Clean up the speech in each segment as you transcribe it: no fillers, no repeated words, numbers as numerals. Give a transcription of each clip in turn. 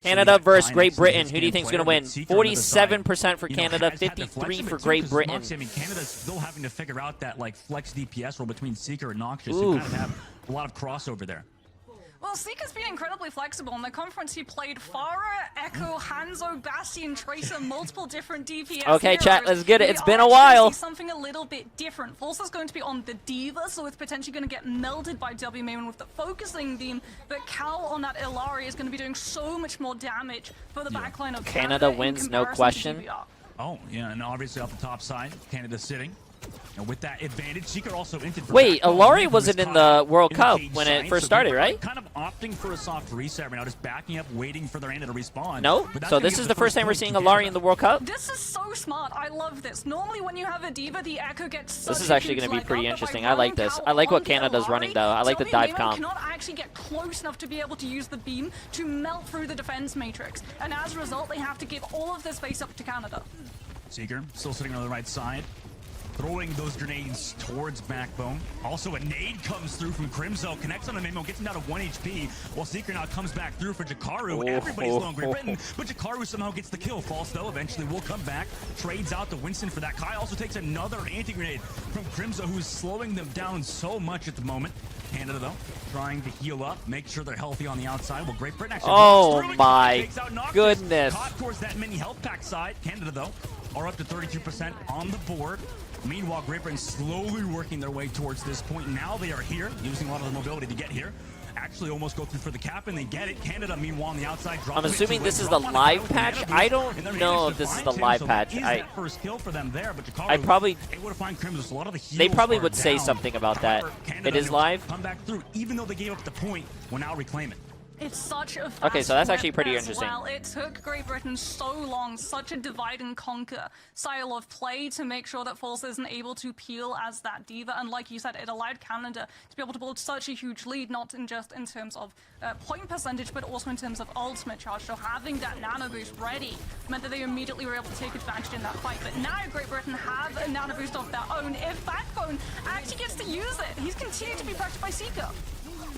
Canada versus Great Britain. Who do you think is going to win? 47% for Canada, 53% for Great Britain. I mean, Canada's still having to figure out that like flex DPS role between Seeker and Noxious. Who kind of have a lot of crossover there. Well, Seeker's been incredibly flexible. In the conference, he played Pharah, Echo, Hanzo, Bastion, Tracer, multiple different DPS Okay, heroes. chat, let's get it. We It's been a are while. actually something a little bit different. Forcer's going to be on the D.Va, so it's potentially going to get melded by W Maven with the focusing beam. But Cal on that Illari is going to be doing so much more damage for the backline of Canada wins, no question. Oh, yeah, and obviously off the top side, Canada's sitting. And with that advantage, Seeker also entered. Wait, Illari wasn't in the World Cup when it first started, right? Kind of opting for a soft reset right now, just backing up, waiting for their Ana to respawn. No? So this is the first time we're seeing Illari in the World Cup? This is so smart. I love this. Normally when you have a D.Va, the Echo gets such This is actually going to be pretty interesting. I like this. I like what Canada's running, though. I like the dive comp. Cannot actually get close enough to be able to use the beam to melt through the defense matrix. And as a result, they have to give all of this space up to Canada. Seeker still sitting on the right side, throwing those grenades towards Backbone. Also, a nade comes through from Crimzo, connects on the Mamo, gets him down to 1 HP, while Seeker now comes back through for Jakaru. Everybody's low on Great Britain, but Jakaru somehow gets the kill. False, though, eventually will come back, trades out to Winston for that. Kai also takes another anti-grenade from Crimzo, who's slowing them down so much at the moment. Canada, though, trying to heal up, make sure they're healthy on the outside. Well, Great Britain actually my goodness. Caught towards that mini health pack side. Canada, though, are up to 32% on the board. Meanwhile, Great Britain slowly working their way towards this point. Now they are here, using a lot of the mobility to get here. Actually almost go through for the cap, and they get it. Canada, meanwhile, on the outside. I'm assuming this is the live patch. I don't know if this is the live patch. First kill for them there, but I probably... able to find Crimson, so a lot of the they probably would say something about that. It is live? Come back through, even though they gave up the point, will now reclaim it. It's such a fast okay, so that's actually pretty interesting. Well, it took Great Britain so long, such a divide and conquer style of play to make sure that False isn't able to peel as that D.Va. And like you said, it allowed Canada to be able to build such a huge lead, not just in terms of point percentage, but also in terms of ultimate charge. So having that nano boost ready meant that they immediately were able to take advantage in that fight. But now Great Britain have a nano boost of their own. If Backbone actually gets to use it, he's continued to be pressured by Seeker.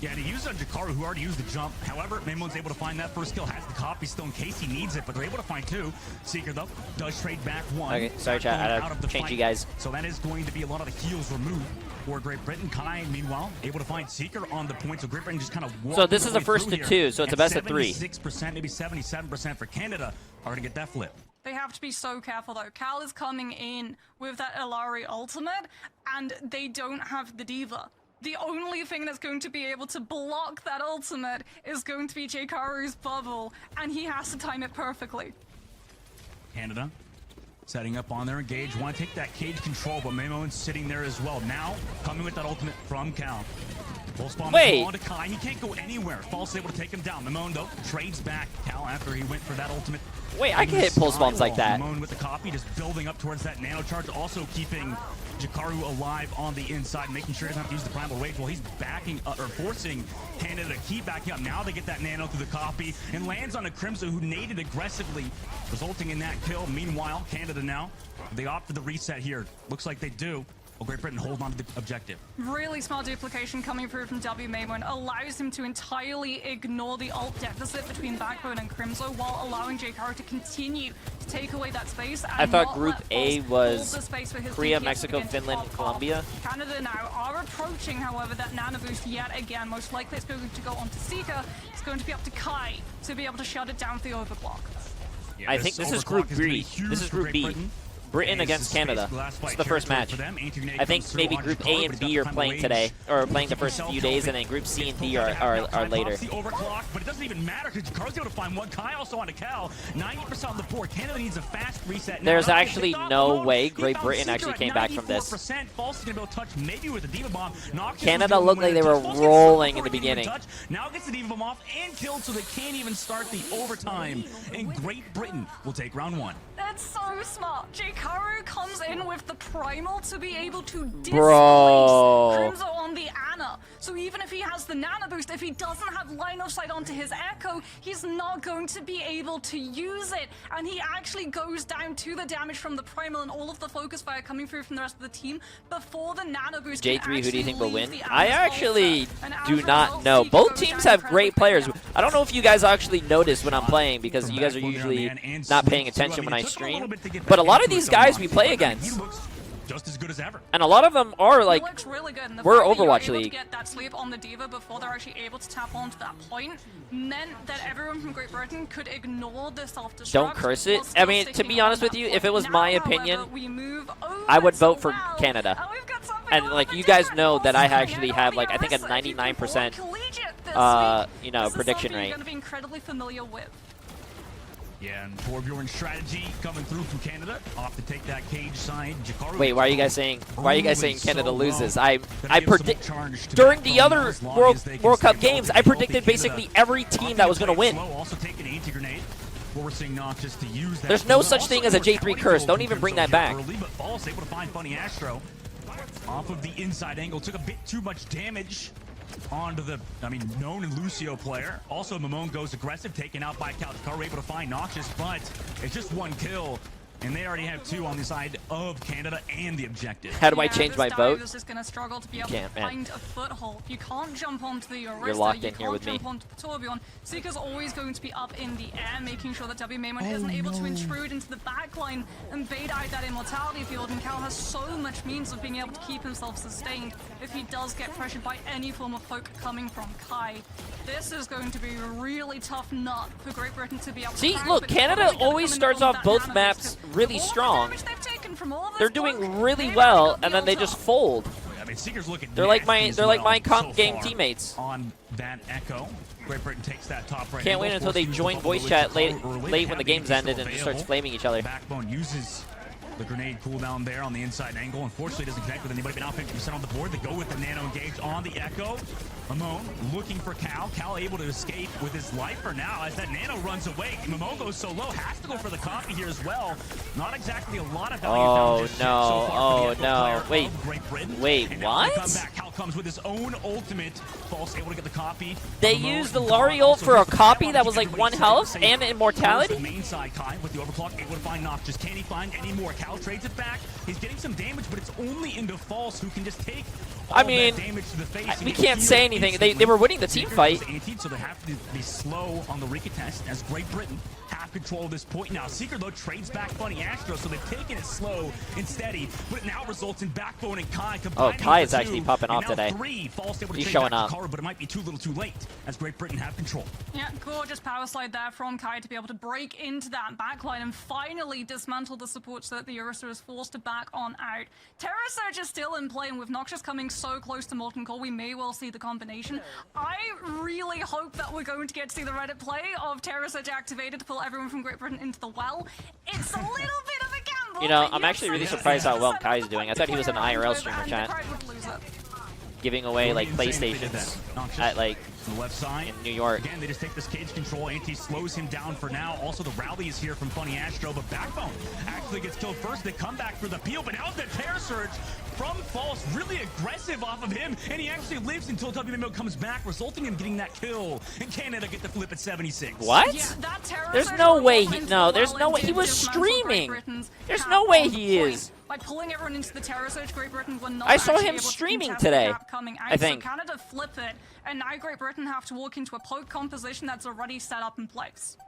Yeah, and he used on Jakaru, who already used the jump. However, Mamon's able to find that first kill, has the copy still in case he needs it, but they're able to find two. Seeker, though, does trade back one. Okay, sorry, chat. I had to change you guys. So that is going to be a lot of the heals removed for Great Britain. Kai, meanwhile, able to find Seeker on the point, so Great Britain just kind of walked. So this is a first to two, so it's a best of 3. 76%, maybe 77% for Canada are going to get that flip. They have to be so careful, though. Cal is coming in with that Illari ultimate, and they don't have the D.Va. The only thing that's going to be able to block that ultimate is going to be Jkaru's bubble, and he has to time it perfectly. Canada setting up on their engage. Want to take that cage control, but Mamon's sitting there as well. Now, coming with that ultimate from Cal. Full spawn on to Kai. He can't go anywhere. False able to take him down. Mamone, though, trades back Cal after he went for that ultimate. Wait, I can hit pulse bombs like that. Mamone with the copy, just building up towards that nano charge, also keeping Jakaru alive on the inside, making sure he doesn't have to use the primal wave while he's backing up, or forcing Canada to keep backing up. Now they get that nano through the copy and lands on a Crimson who naded aggressively, resulting in that kill. Meanwhile, Canada now, they opt for the reset here. Looks like they do. Well, Great Britain hold on to the objective. Really smart duplication coming through from W Maven allows him to entirely ignore the ult deficit between Backbone and Crimzo while allowing Jkaru to continue to take away that space. And I thought Group A was Korea, Mexico, Finland, Colombia. Canada now are approaching, however, that nano boost yet again. Most likely it's going to go on to Seeker. It's going to be up to Kai to be able to shut it down with the overblock. Yeah, I think this is Group B. This is Group B. Britain against Canada. It's the first match. I think maybe Group A and B are playing today, or playing the first few days, and then Group C and D are later. But it doesn't even matter because Jakaru's able to find one. Kai also on a Cal. 90% on the board. Canada needs a fast reset. There's actually no way Great Britain actually came back from this. False is going to be able to touch maybe with a D.Va bomb. Canada looked like they were rolling in the beginning. Now gets the D.Va bomb off and killed, so they can't even start the overtime. And Great Britain will take round 1. That's so smart. Jkaru comes in with the primal to be able to displace Bro. Crimzo on on the Ana. So even if he has the Nano boost, if he doesn't have line of sight onto his Echo, he's not going to be able to use it. And he actually goes down to the damage from the Primal and all of the focus fire coming through from the rest of the team before the Nano boost. J3, who do you think will win? I actually do not know. Both teams have great players. I don't know if you guys actually notice when I'm playing, because you guys are usually not paying attention when I stream. But a lot of these guys we play against, just as good as ever. and a lot of them are like, really good. we're Overwatch League. To get that sleep on the Diva before they're actually able to tap onto that point meant that everyone from Great Britain could ignore the self-destruct. Don't curse it. I mean, to be honest with you, if it was my opinion, I would vote for Canada. And like, you guys know that I actually have like, I think a 99% you know, prediction rate. Be incredibly familiar with. Yeah, and Torbjorn's strategy coming through from Canada, off to take that cage side. Jakaru. Wait, why are you guys saying Canada loses? I predict during the other World Cup games, I predicted basically every team that was going to win. Also taking an anti-grenade. What we're seeing not just to use that. There's no such thing as a J3 curse. Don't even bring that back. Early, but False able to find Funny Astro off of the inside angle. Took a bit too much damage onto the, known Lucio player. Also, Mamone goes aggressive, taken out by Cal. Jakaru able to find Noxious, but it's just one kill. And they already have two on the side of Canada and the objective. How do I change my vote? Is just gonna struggle to be able to find a foothold. You can't jump onto the Arista. You're locked in here with me. Onto the Torbjorn. Seeker's always going to be up in the air, making sure that W Mayman isn't able to intrude into the backline and bait out that immortality field. And Cal has so much means of being able to keep himself sustained if he does get pressured by any form of poke coming from Kai. This is going to be a really tough nut for Great Britain to be able to see, crack, look, Canada always starts off both maps really strong. They're doing really well, and then they just fold. Seeker's looking they're like my comp game teammates. On that Echo, Great Britain takes that top right. Can't wait until they join voice chat late when the game's ended and just starts flaming each other. Backbone uses the grenade cooldown there on the inside angle. Unfortunately, doesn't connect with anybody, but now 50% on the board. They go with the nano engage on the Echo. Mamone looking for Cal. Cal able to escape with his life for now as that nano runs away. Mamone goes so low, has to go for the copy here as well. Not exactly a lot of value found so far. Wait, what? Cal comes with his own ultimate. False able to get the copy. They used the Lari ult for a copy that was like 1 health and immortality? Main side Kai with the overclock, able to find Noxious. Can he find any more? Cal trades it back. He's getting some damage, but it's only into False who can just take all that damage to the face. We can't say anything. They were winning the team fight. So they have to be slow on the recontest as Great Britain have control of this point now. Seeker, though, trades back Funny Astro, so they've taken it slow and steady, but it now results in Backbone and Kai combining. Oh, Kai is actually popping off today. He's showing up. But it might be too little too late as Great Britain have control. Yeah, gorgeous power slide there from Kai to be able to break into that backline and finally dismantle the support so that the Orisa is forced to back on out. Terra Surge is still in play, and with Noxious coming so close to Molten Core, we may well see the combination. I really hope that we're going to get to see the Reddit play of Terra Surge activated to pull everyone from Great Britain into the well. It's a little bit of a gamble. You know, I'm actually really surprised how well Kai's doing. I thought he was an IRL streamer, chat. Giving away like PlayStations at like the left side in New York. Again, they just take this cage control. Anti slows him down for now. Also, the rally is here from Funny Astro, but Backbone actually gets killed first. They come back for the peel, but now the Terror Surge from False, really aggressive off of him, and he actually lives until WMO comes back, resulting in getting that kill. And Canada get the flip at 76. What? Yeah, there's no way there's no way he was streaming. There's no way he is. By pulling everyone into the Terror Surge, Great Britain were not I saw him streaming today, I think. So Canada flip it, and now Great Britain have to walk into a poke composition that's already set up in place.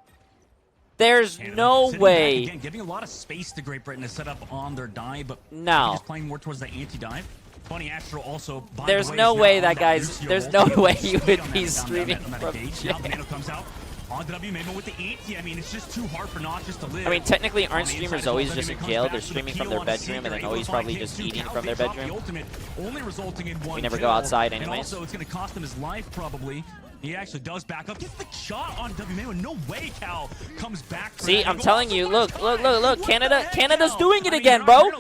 There's no way. Again, giving a lot of space to Great Britain to set up on their dive, but just playing more towards the anti-dive. Funny Astro also. There's no way that guy's. There's no way he would be streaming from Now the Nano comes out. On W Mayman with the 80. I mean, it's just too hard for Noxious to live. I mean, technically, aren't streamers always just in jail? They're streaming from their bedroom, and then always probably just eating from their bedroom. Only resulting in one we never go outside anyways. And also, it's going to cost him his life, probably. He actually does back up. Gets the shot on W Mayman. No way Cal comes back. See, I'm telling you, look. Canada's doing it again, bro.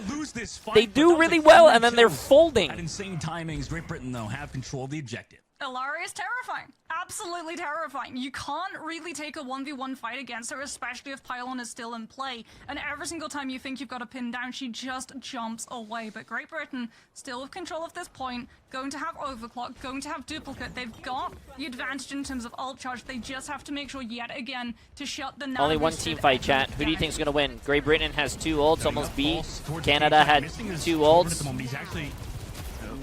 They do really well, and then they're folding. At insane timings, Great Britain, though, have control of the objective. Ilaria is terrifying. Absolutely terrifying. You can't really take a 1v1 fight against her, especially if Pylon is still in play. And every single time you think you've got a pin down, she just jumps away. But Great Britain, still with control of this point, going to have overclock, going to have duplicate. They've got the advantage in terms of ult charge. They just have to make sure yet again to shut the Only one team fight, chat. Who do you think is going to win? Great Britain has 2 ults, almost beat. Canada had 2 ults.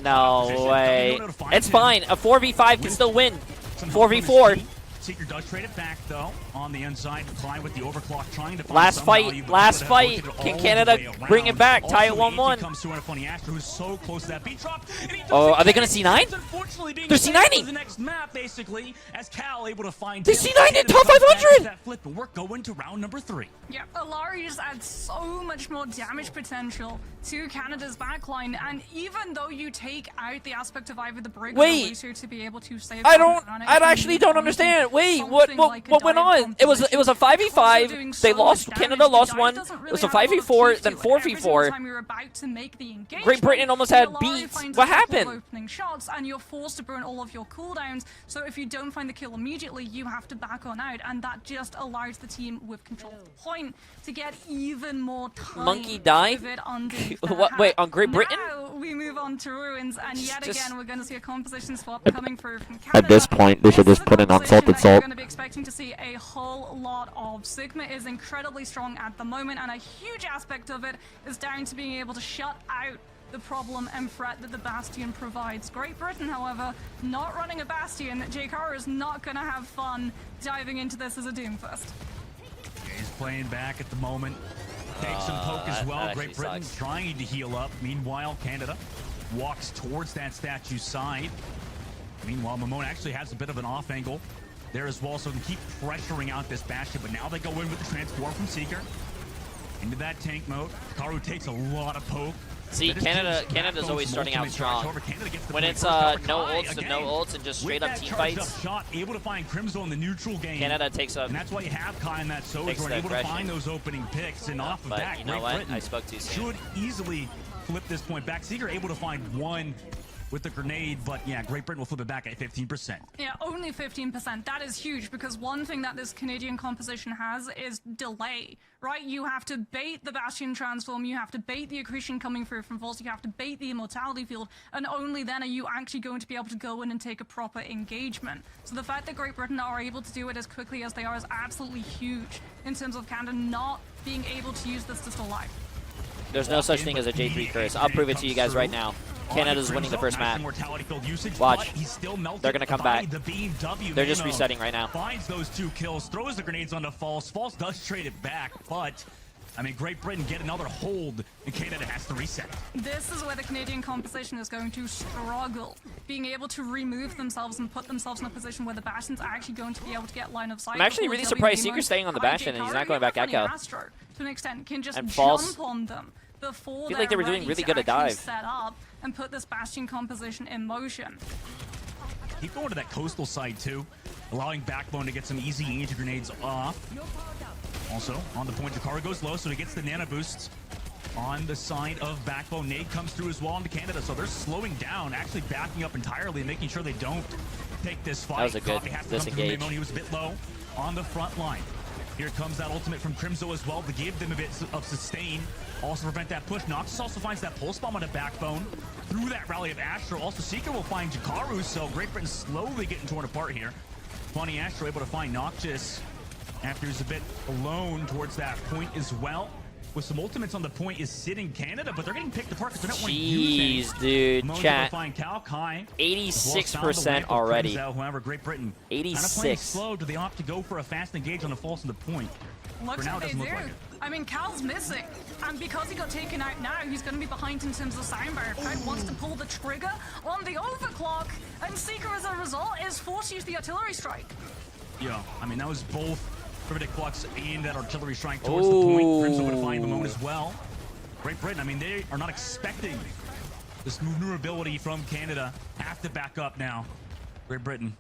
No way. It's fine. A 4v5 can still win. 4v4. Seeker does trade it back though on the inside. Clyde with the overclock trying to find Last fight. Last fight. Can Canada bring it back? Tie it 1-1. Comes through on a funny Astra who's so close to that beat drop. Oh, are they going to C9? They're C9ing. The next map basically as Cal able to find. They C9 in top 500. That flip, but we're going to round number 3. Yeah, Ilaria just adds so much more damage potential to Canada's backline, and even though you take out the aspect of either the Brig or the Lucio to be able to save, I actually don't understand. Wait, what went on? It was a 5v5. They lost. Canada lost 1. It was a 5v4, then 4v4. Great Britain almost had beats. What happened? Opening shots, and you're forced to burn all of your cooldowns. So if you don't find the kill immediately, you have to back on out, and that just allows the team with control of the point to get even more time. Monkey die? What? Wait, on Great Britain? Now we move on to Ruins, and yet again we're going to see a composition swap coming through from Canada. At this point, they should just put in Unsalted Salt. You're going to be expecting to see a whole lot of. Sigma is incredibly strong at the moment, and a huge aspect of it is down to being able to shut out the problem and threat that the Bastion provides. Great Britain, however, not running a Bastion. J3 is not going to have fun diving into this as a Doomfist. He's playing back at the moment. Takes some poke as well. Great Britain trying to heal up. Meanwhile, Canada walks towards that statue side. Meanwhile, Mamone actually has a bit of an off angle there as well, so they keep pressuring out this Bastion, but now they go in with the transform from Seeker into that tank mode. Karu takes a lot of poke. See, Canada's always starting out strong. When it's no ults and no ults and just straight up team fights, shot, able to find Crimzo in the neutral game. Canada takes up. And that's why you have Kai in that Sojourn, able to find those opening picks, and off of that, you know what? I spoke too soon. Should easily flip this point back. Seeker able to find 1 with the grenade, but yeah, Great Britain will flip it back at 15%. Yeah, only 15%. That is huge, because one thing that this Canadian composition has is delay, right? You have to bait the Bastion transform, you have to bait the accretion coming through from Pulse, you have to bait the immortality field, and only then are you actually going to be able to go in and take a proper engagement. So the fact that Great Britain are able to do it as quickly as they are is absolutely huge in terms of Canada not being able to use this to still life. There's no such thing as a J3 curse. I'll prove it to you guys right now. Canada's winning the first map. Watch. They're going to come back. They're just resetting right now. Finds those 2 kills, throws the grenades onto False. False does trade it back, but I mean, Great Britain get another hold, and Canada has to reset. This is where the Canadian composition is going to struggle, being able to remove themselves and put themselves in a position where the Bastion's actually going to be able to get line of sight. I'm actually really surprised Seeker's staying on the Bastion and he's not going back Echo. To an extent, can just False. jump on them before I feel like they were doing really good at dive. Set up and put this Bastion composition in motion. Keep going to that coastal side too, allowing Backbone to get some easy anti-grenades off. Also, on the point, Jakara goes low, so he gets the nano boosts on the side of Backbone. Nade comes through as well into Canada, so they're slowing down, actually backing up entirely, making sure they don't take this fight. That was a good disengage. He was a bit low on the front line. Here comes that ultimate from Crimzo as well to give them a bit of sustain. Also prevent that push. Noxus also finds that pulse bomb on a Backbone through that rally of Astro. Also, Seeker will find Jakaru, so Great Britain slowly getting torn apart here. Funny Astro able to find Noxus after he's a bit alone towards that point as well. With some ultimates on the point is sitting Canada, but they're getting picked apart because they're not Jeez, dude, chat. 86% already. However, Great Britain 86. Slow. Do they opt to go for a fast engage on the false on the point? Looks like they do. I mean, Cal's missing, and because he got taken out now, he's going to be behind in terms of soundbar. Crowd wants to pull the trigger on the overclock, and Seeker, as a result, is forced to use the artillery strike. Yeah, I mean, that was both Primitive Flux and that artillery strike towards the point. Crimson would find Mamone as well. Great Britain, I mean, they are not expecting this maneuverability from Canada. Have to back up now. Great Britain.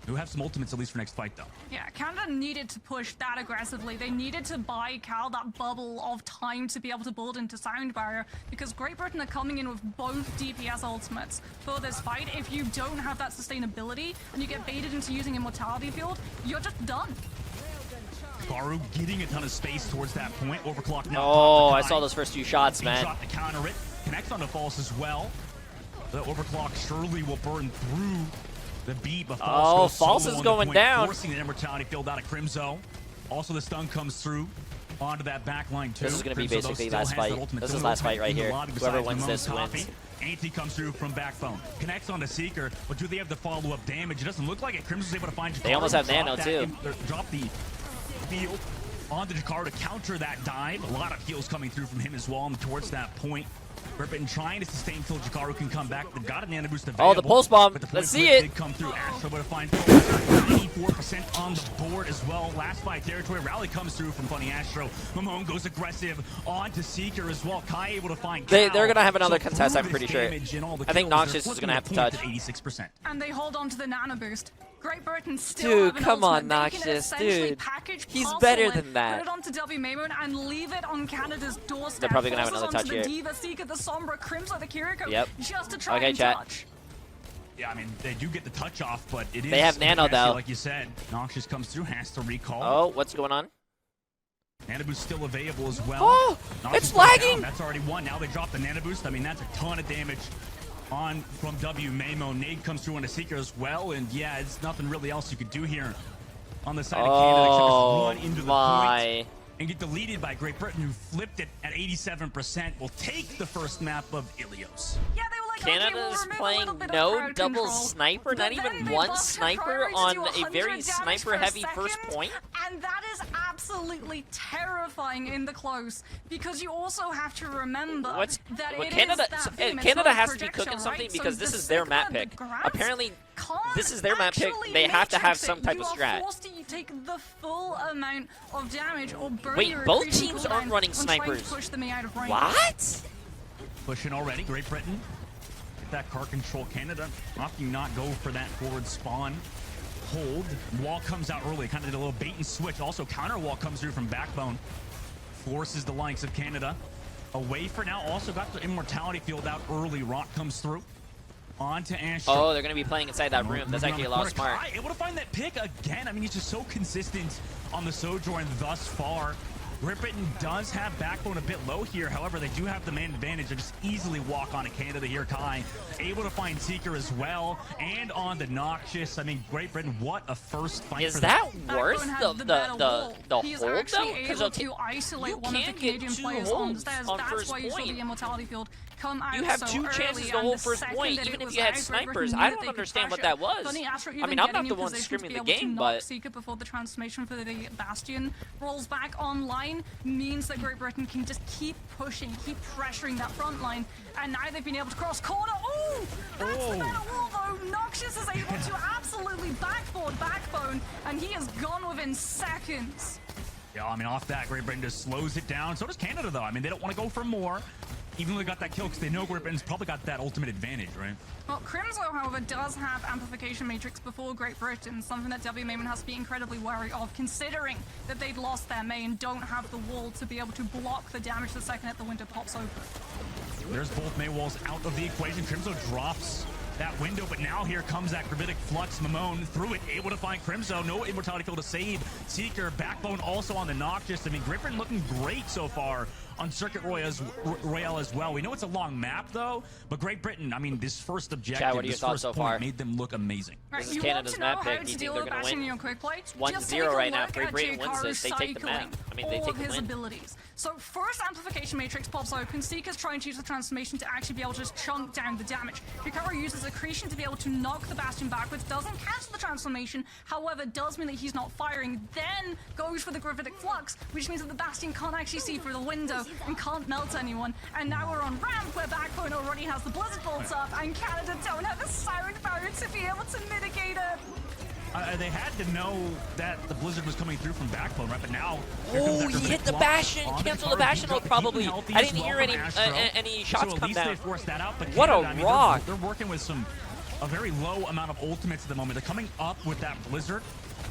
who have some ultimates at least for next fight, though. Yeah, Canada needed to push that aggressively. They needed to buy Cal that bubble of time to be able to build into Sound Barrier, because Great Britain are coming in with both DPS ultimates for this fight. If you don't have that sustainability and you get baited into using Immortality Field, you're just done. Garu getting a ton of space towards that point. Overclock now. Oh, I saw those first few shots, man. Shot to counter it. Connects onto False as well. The Overclock surely will burn through the beat, but False is going down. Forcing the Immortality Field out of Crimzo. Also, the stun comes through onto that back line, too. This is going to be basically last fight. This is last fight right here. Whoever wins this wins. Anti comes through from Backbone. Connects onto Seeker, but do they have the follow-up damage? It doesn't look like it. Crimson's able to find Jakaru. They almost have Nano, too. Drop the field onto Jakaru to counter that dive. A lot of heals coming through from him as well, and towards that point. Great Britain trying to sustain until Jakaru can come back. They've got a Nano Boost available. Oh, the Pulse Bomb. Let's see it. Did come through. Astro able to find 94% on the board as well. Last fight territory. Rally comes through from Funny Astro. Mamone goes aggressive onto Seeker as well. Kai able to find They're going to have another contest, I'm pretty sure. I think Noxious is going to have to touch. 86%. And they hold on to the Nano Boost. Great Britain still Dude, come on, Noxious, dude. He's better than that. Put it onto W Maimon and leave it on Canada's doorstep. They're probably going to have another touch the here. Diva, Seeker, the Sombra, Crimson, the Kiriko, yep. just to try okay, and chat. touch. Yeah, I mean, they do get the touch off, but it is... They have Nano, though. Like you said, Noxious comes through, has to recall. Oh, what's going on? Nano Boost still available as well. Oh, Noxious it's lagging! That's already one. Now they drop the Nano Boost. I mean, that's a ton of damage on from W Maimon. Nade comes through on a Seeker as well, and yeah, it's nothing really else you could do here on the side of Canada except just run into the point and get deleted by Great Britain, who flipped it at 87%. Will take the first map of Ilios. Yeah, they were like, Canada's okay, playing no double sniper, not even one sniper on a very sniper-heavy first point. And that is absolutely terrifying in the close, because you also have to remember that Canada has to be cooking something, because this is their map pick. Apparently, this is their map pick. They have to have some type of strat. You are forced to take the full amount of damage or burn Wait, your both teams aren't running snipers. Push them out of range. What? Pushing already, Great Britain. Get that car control. Canada opting not go for that forward spawn. Hold. Wall comes out early. Kind of did a little bait and switch. Also, counter wall comes through from Backbone. Forces the likes of Canada away for now. Also got the Immortality Field out early. Rock comes through. On to Astro. Oh, they're going to be playing inside that room. That's actually a lot smart. Kai able to find that pick again. I mean, he's just so consistent on the Sojourn thus far. Great Britain does have Backbone a bit low here. However, they do have the man advantage. They just easily walk on to Canada here. Kai able to find Seeker as well. And on the Noxious. I mean, Great Britain, what a first fight. Is that worth the hold, though? Because you isolate one of the Canadian players on stairs. That's why you saw the Immortality Field come out. You have two chances to hold first point, even if you had snipers. I don't understand what that was. I mean, I'm not the one screaming the game, but... Seeker before the transformation for the Bastion rolls back online means that Great Britain can just keep pushing, keep pressuring that front line, and now they've been able to cross corner. Oh, that's the better wall though. Noxious is able to absolutely backboard Backbone, and he is gone within seconds. Yeah, I mean, off that, Great Britain just slows it down. So does Canada, though. I mean, they don't want to go for more, even though they got that kill, because they know Great Britain's probably got that ultimate advantage, right? Well, Crimzo, however, does have Amplification Matrix before Great Britain, something that W Maimon has to be incredibly wary of, considering that they'd lost their main, don't have the wall to be able to block the damage the second that the window pops open. There's both May walls out of the equation. Crimzo drops that window, but now here comes that Gravitic Flux. Mamone through it, able to find Crimzo. No Immortality Field to save Seeker. Backbone also on the Noxious. I mean, Great Britain looking great so far on Circuit Royale as well. We know it's a long map, though, but Great Britain, I mean, this first objective, Chad, what are your this thoughts first so point far? Made them look amazing. This is Canada's map pick. Do you think they're going to win? It's 1-0 right now. If Great Britain wins this, they take the map. I mean, they take the win. Abilities. So first Amplification Matrix pops open. Seeker's trying to use the transformation to actually be able to just chunk down the damage. Hikaru uses Accretion to be able to knock the Bastion backwards, doesn't cancel the transformation, however, does mean that he's not firing, then goes for the Gravitic Flux, which means that the Bastion can't actually see through the window and can't melt anyone. And now we're on ramp where Backbone already has the Blizzard Bolts up, and Canada don't have the Siren Barrier to be able to mitigate it. They had to know that the Blizzard was coming through from Backbone, right? But now... Oh, he hit the Bastion! Cancel the Bastion, probably. I didn't hear any shots come down. They forced that out, but what Canada, a rock! They're working with some a very low amount of ultimates at the moment. They're coming up with that Blizzard.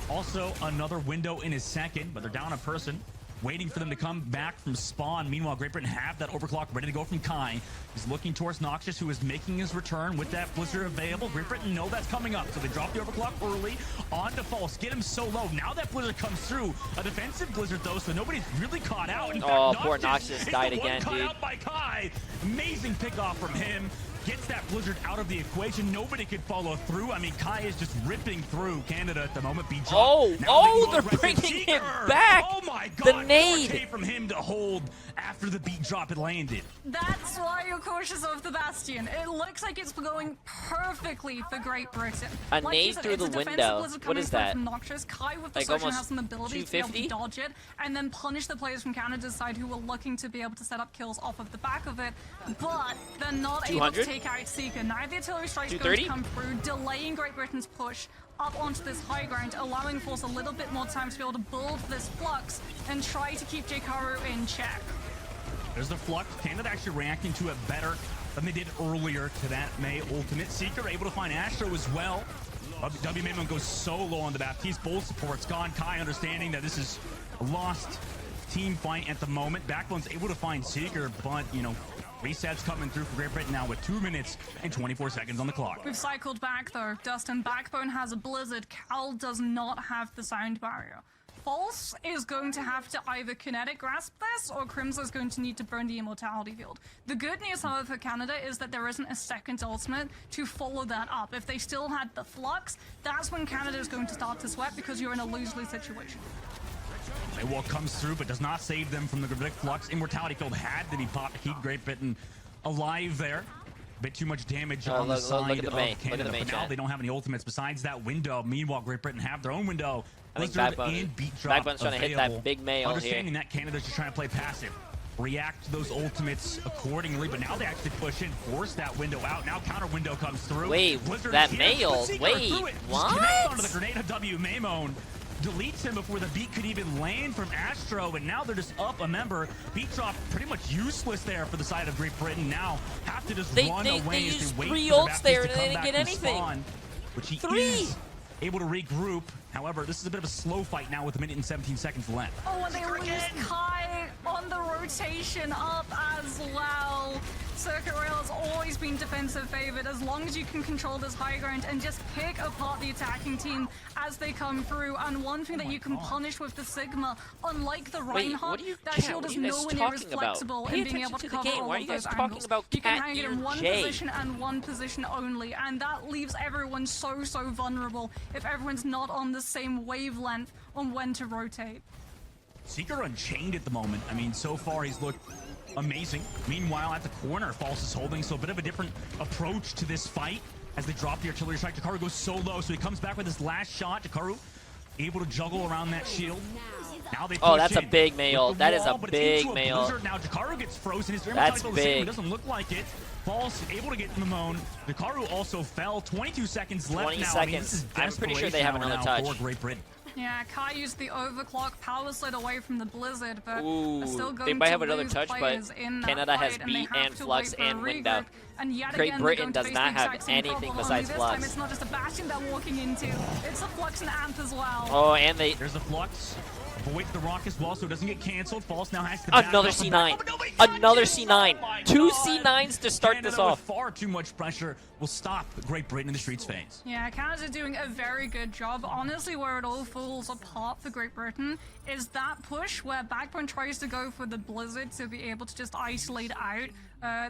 Also, another window in his second, but they're down a person, waiting for them to come back from spawn. Meanwhile, Great Britain have that overclock ready to go from Kai. He's looking towards Noxious, who is making his return with that Blizzard available. Great Britain know that's coming up, so they drop the overclock early onto False. Get him so low. Now that Blizzard comes through, a defensive Blizzard though, so nobody's really caught out. In fact, poor Noxious died again, caught dude. out by Kai. Amazing pickoff from him. Gets that Blizzard out of the equation. Nobody could follow through. I mean, Kai is just ripping through Canada at the moment. They're bringing it back. Oh my God! The nade okay from him to hold after the beat drop had landed. That's why you're cautious of the Bastion. It looks like it's going perfectly for Great Britain. A like nade said, through the window. What is that? Noxious. Kai with the Like social almost has an ability to be able to dodge it and then punish the players from Canada's side who were looking to be able to set up kills off of the back of it, but they're not able to take out Seeker. Now the artillery strike's going to come through, delaying Great Britain's push up onto this high ground, allowing Force a little bit more time to be able to build this flux and try to keep J3 in check. There's the flux. Canada actually reacting to it better than they did earlier to that May ultimate. Seeker able to find Astro as well. WMAMO goes solo on the Baptiste. Both support's gone. Kai understanding that this is a lost team fight at the moment. Backbone's able to find Seeker, but, you know, resets coming through for Great Britain now with 2 minutes and 24 seconds on the clock. We've cycled back though. Dustin, Backbone has a Blizzard. Cal does not have the sound barrier. False is going to have to either kinetic grasp this, or Crimson is going to need to burn the immortality field. The good news, however, for Canada is that there isn't a second ultimate to follow that up. If they still had the flux, that's when Canada is going to start to sweat because you're in a lose-lose situation. Walk comes through, but does not save them from the Great Flux. Immortality field had to be popped to keep Great Britain alive there. A bit too much damage on the side of Canada, but now they don't have any ultimates besides that window. Meanwhile, Great Britain have their own window. I think Backbone's trying to hit that big mail Understanding that Canada's just trying to play passive. React to those ultimates accordingly, but now they actually push in, force that window out. Now counter window comes through. Wait, that mail? Wait, what? Connects onto the grenade of WMAMO. Deletes him before the beat could even land from Astro, and now they're just up a member. Beat drop pretty much useless there for the side of Great Britain. Now have to just run away. They used as they wait 3 for the ults there and Baptiste they to didn't come get back anything. Spawn, which he 3! is able to regroup. However, this is a bit of a slow fight now with 1 minute and 17 seconds left. Oh, and they lose Kai on the rotation up as well. Circuit Rail has always been defensive favored as long as you can control this high ground and just pick apart the attacking team as they come through. And one thing that you can punish with the Sigma, unlike the Reinhardt, that shield is nowhere near as flexible in being able to cover all of those angles. You can hang it in one position and one position only, and that leaves everyone so vulnerable if everyone's not on the same wavelength on when to rotate. Seeker unchained at the moment. I mean, so far he's looked amazing. Meanwhile, at the corner, False is holding, so a bit of a different approach to this fight as they drop the artillery strike. Jakaru goes so low, so he comes back with his last shot. Jakaru able to juggle around that shield. Now they push that's a big mail. That is a big mail. Now Jakaru gets frozen. His that's big. It doesn't look like it. False able to get Mamone. Jakaru also fell. 22 seconds left 20 now. seconds. I mean, this is I'm pretty sure they have another touch. For Great Britain. Yeah, Kai used the overclock, power slid away from the Blizzard, but still going they might have to another lose touch, but Canada has beat and Flux and window. And yet Great again, Britain does not have anything besides this Flux. time it's not just a Bastion they're walking into, it's a Flux and Amp as well. Oh, and there's the Flux. Avoids the rock as well, so it doesn't get canceled. False now has to another C9. Another C9. Oh 2 C9s to start Canada this off. With far too much pressure will stop Great Britain in the streets phase. Yeah, Canada's doing a very good job. Honestly, where it all falls apart for Great Britain is that push where Backbone tries to go for the Blizzard to be able to just isolate out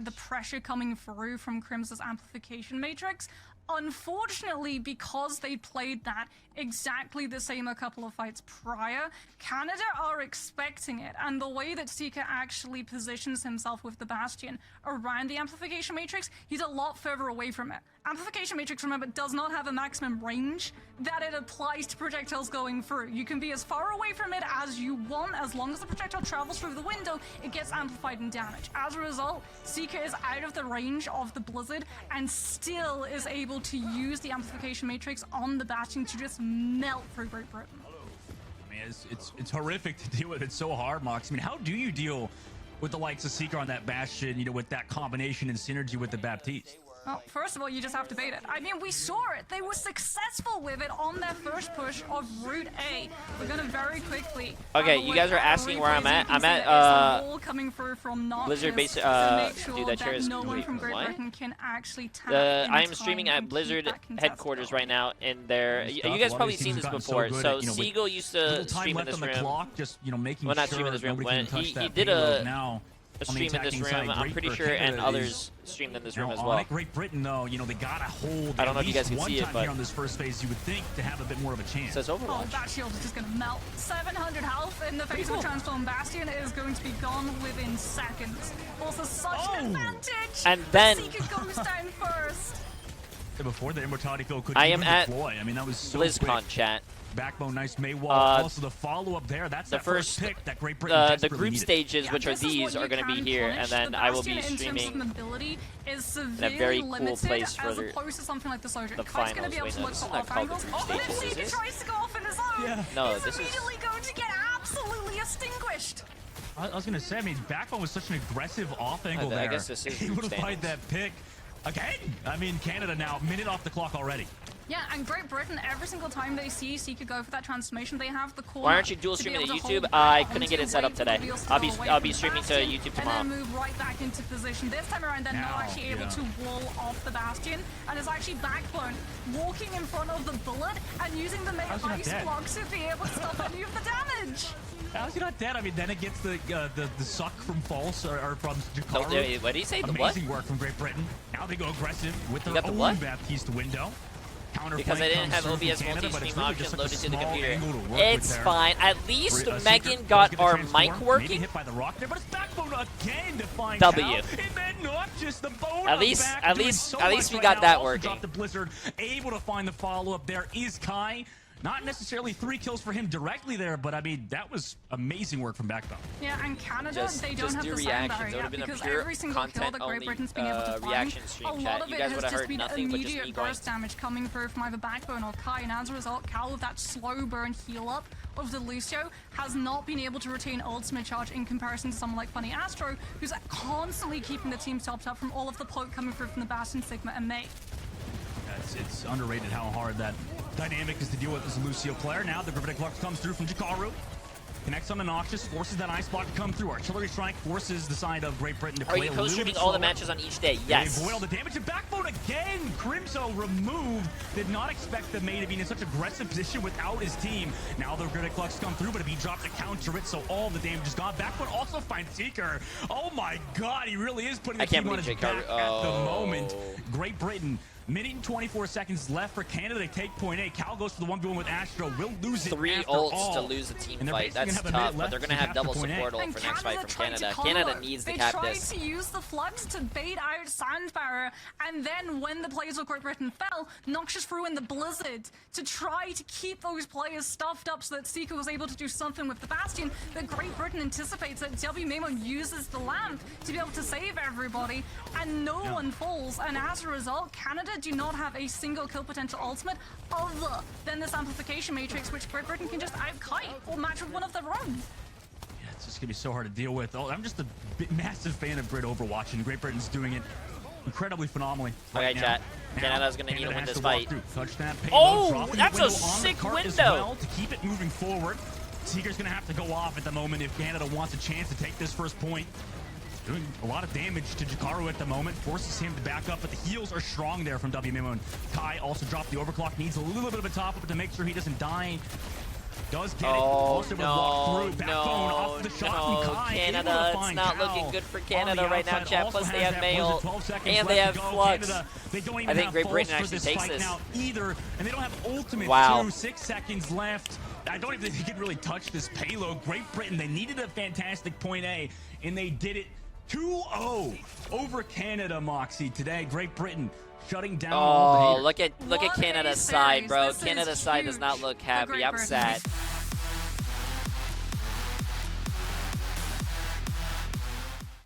the pressure coming through from Crimson's amplification matrix. Unfortunately, because they played that exactly the same a couple of fights prior, Canada are expecting it, and the way that Seeker actually positions himself with the Bastion around the amplification matrix, he's a lot further away from it. Amplification matrix, remember, does not have a maximum range that it applies to projectiles going through. You can be as far away from it as you want, as long as the projectile travels through the window, it gets amplified and damaged. As a result, Seeker is out of the range of the Blizzard and still is able to use the amplification matrix on the Bastion to just melt through Great Britain. I mean, it's horrific to deal with. It's so hard, Mox. I mean, how do you deal with the likes of Seeker on that Bastion, you know, with that combination and synergy with the Baptiste? Well, first of all, you just have to bait it. I mean, we saw it. They were successful with it on their first push of Route A. We're gonna very quickly. Okay, you guys are asking where I'm at. I'm at coming through from Blizzard base. Dude, that chair is no one from Great what? Britain can actually tap I am streaming at Blizzard headquarters right now, and there. You guys probably seen this before. So Seagull used to stream in this room. Well, not stream in this room. When he did a stream in this room, I'm pretty sure, and others streamed in this room as well. Great Britain, though, they gotta hold. I don't know if you guys can see it, but here on this first phase, you would think to have a bit more of a chance. It says Overwatch. Oh, that shield is just gonna melt. 700 health in the face of a Transform Bastion is going to be gone within seconds. Also, such an advantage. And then Seeker goes down first. Before the Immortality Field could I even am at deploy. I mean, that was so BlizzCon quick. chat. Backbone, nice Maywall. Also, the follow-up there. That's the that first pick that Great Britain the desperately group needed. stages, which are these, are going to be here, and then I will be streaming is in a very cool place for as opposed to something like the Soldier. the Kai's finals. Be able Wait, to no, look this is for not off called the angles. group Oh, stages, if is Seeker it? tries to go off in his own, Yeah. No, he's this is immediately going to get absolutely extinguished. I was going to say, I mean, Backbone was such an aggressive off angle there. I guess this is able to group find that pick. Again, I mean, Canada now, minute off the clock already. Yeah, and Great Britain, every single time they see Seeker go for that transformation, they have the corner. Why aren't you dual streaming to YouTube? I couldn't get it set up today. I'll be streaming to YouTube tomorrow. And then move right back into position. This time around, they're not actually able to wall off the Bastion, and it's actually Backbone walking in front of the bullet and using the ice blocks to be able to stop any of the damage. How's he not dead? I mean, then it gets the suck from False or from Jakaru. Oh, what did he say? The what? Amazing work from Great Britain. Now they go aggressive with their got the own what? Baptiste window. Because I didn't have OBS multi-stream option loaded to the computer. It's fine. At least Megan got our mic working. Hit by the rock there, but it's Backbone again to find W. out. And then not just the bone At least we got that working. Dropped the Blizzard, able to find the follow-up. There is Kai. Not necessarily 3 kills for him directly there, but I mean, that was amazing work from Backbone. Yeah, and Canada, they don't have the sound barrier because every single kill that Great Britain's been able to find, a lot of it has just been immediate burst damage coming through from either Backbone or Kai, and as a result, Cal with that slow burn heal up of the Lucio has not been able to retain ultimate charge in comparison to someone like Funny Astro, who's constantly keeping the team topped up from all of the poke coming through from the Bastion, Sigma, and May. It's underrated how hard that dynamic is to deal with as a Lucio player. Now the Gravitic Flux comes through from Jakaru. Connects on the Noxious, forces that ice block to come through. Artillery Strike forces the side of Great Britain to play a little bit slower. Are you co-streaming all the matches on each day? Yes. They avoid all the damage. And Backbone again! Crimso removed. Did not expect the May to be in such aggressive position without his team. Now the Gravitic Flux come through, but if he dropped to counter it, so all the damage is gone. Backbone also finds Seeker. Oh my god, he really is putting the team on his back at the moment. Great Britain. Minute and 24 seconds left for Canada to take point A. Cal goes for the 1v1 with Astro. Will lose it 3 ults to lose a team fight. That's tough, but they're going to have double support ult for next fight from Canada. Canada needs to cap this. They tried to use the Flux to bait out Sand Barrier, and then when the players of Great Britain fell, Noxious threw in the Blizzard to try to keep those players stuffed up so that Seeker was able to do something with the Bastion. But Great Britain anticipates that W Maimon uses the lamp to be able to save everybody, and no one falls, and as a result, Canada do not have a single kill potential ultimate other than this amplification matrix, which Great Britain can just out-kite or match with one of their own. Yeah, it's just gonna be so hard to deal with. Oh, I'm just a massive fan of Brit Overwatch, and Great Britain's doing it incredibly phenomenally. Okay, chat. Canada's gonna need to win this fight. Oh, that's a sick window to keep it moving forward. Seeker's gonna have to go off at the moment if Canada wants a chance to take this first point. Doing a lot of damage to Jakaru at the moment, forces him to back up, but the heals are strong there from WMMO. Kai also dropped the overclock, needs a little bit of a top up to make sure he doesn't die. Does get it. Also walk through. Backbone off the shot from Kai. Canada, it's not looking good for Canada right now, chat. Plus they have Mail, and they have Flux. They don't even I think have Great Britain Pulse actually for takes fight this. now either, and they don't have ultimate too. 6 seconds left. I don't even think they can really touch this payload. Great Britain, they needed a fantastic point A, and they did it. 2-0 over Canada, Moxie, today. Great Britain shutting down all the haters. Look at Canada's side, bro. Canada's side does not look happy. I'm sad.